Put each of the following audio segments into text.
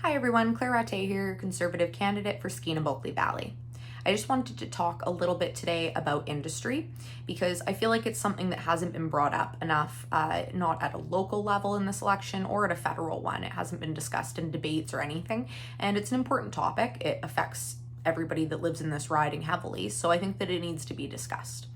Hi everyone, Claire Ratte here, Conservative candidate for Skeena-Bulkley Valley. I just wanted to talk a little bit today about industry because I feel like it's something that hasn't been brought up enough, not at a local level in this election or at a federal one. It hasn't been discussed in debates or anything, and it's an important topic. It affects everybody that lives in this riding heavily, so I think that it needs to be discussed.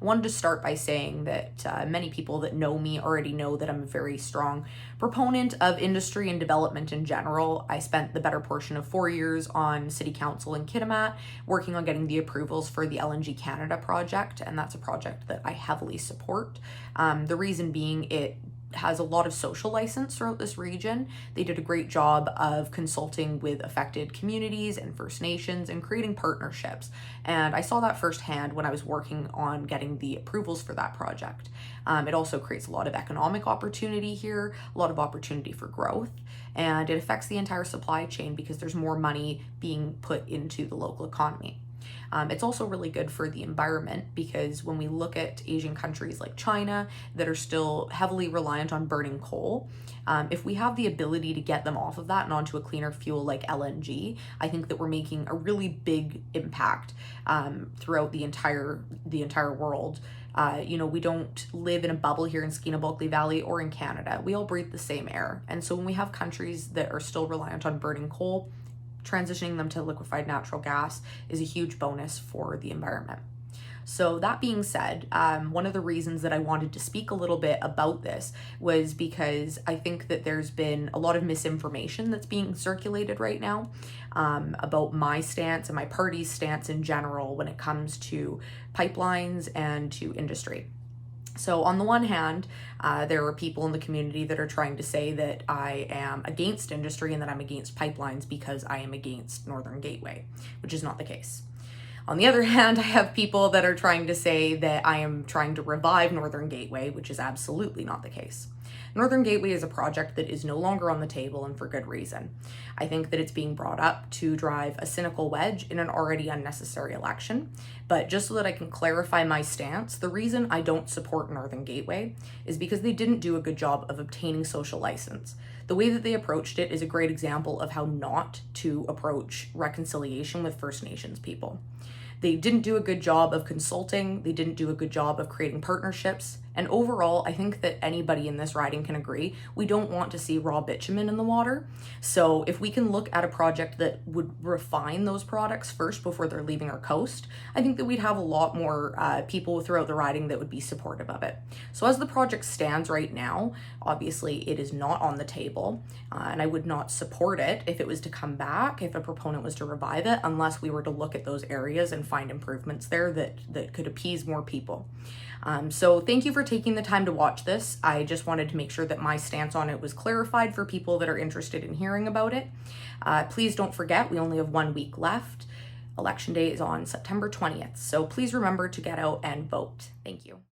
I wanted to start by saying that many people that know me already know that I'm a very strong proponent of industry and development in general. I spent the better portion of 4 years on City Council in Kitimat working on getting the approvals for the LNG Canada project, and that's a project that I heavily support. The reason being it has a lot of social license throughout this region. They did a great job of consulting with affected communities and First Nations and creating partnerships. And I saw that firsthand when I was working on getting the approvals for that project. It also creates a lot of economic opportunity here, a lot of opportunity for growth, and it affects the entire supply chain because there's more money being put into the local economy. It's also really good for the environment because when we look at Asian countries like China that are still heavily reliant on burning coal, if we have the ability to get them off of that and onto a cleaner fuel like LNG, I think that we're making a really big impact throughout the entire world. We don't live in a bubble here in Skeena-Bulkley Valley or in Canada. We all breathe the same air. And so when we have countries that are still reliant on burning coal, transitioning them to liquefied natural gas is a huge bonus for the environment. So that being said, one of the reasons that I wanted to speak a little bit about this was because I think that there's been a lot of misinformation that's being circulated right now about my stance and my party's stance in general when it comes to pipelines and to industry. So on the one hand, there are people in the community that are trying to say that I am against industry and that I'm against pipelines because I am against Northern Gateway, which is not the case. On the other hand, I have people that are trying to say that I am trying to revive Northern Gateway, which is absolutely not the case. Northern Gateway is a project that is no longer on the table, and for good reason. I think that it's being brought up to drive a cynical wedge in an already unnecessary election. But just so that I can clarify my stance, the reason I don't support Northern Gateway is because they didn't do a good job of obtaining social license. The way that they approached it is a great example of how not to approach reconciliation with First Nations people. They didn't do a good job of consulting. They didn't do a good job of creating partnerships. And overall, I think that anybody in this riding can agree, we don't want to see raw bitumen in the water. So if we can look at a project that would refine those products first before they're leaving our coast, I think that we'd have a lot more people throughout the riding that would be supportive of it. So as the project stands right now, obviously it is not on the table, and I would not support it if it was to come back, if a proponent was to revive it, unless we were to look at those areas and find improvements there that could appease more people. So thank you for taking the time to watch this. I just wanted to make sure that my stance on it was clarified for people that are interested in hearing about it. Please don't forget, we only have 1 week left. Election day is on September 20th. So please remember to get out and vote. Thank you.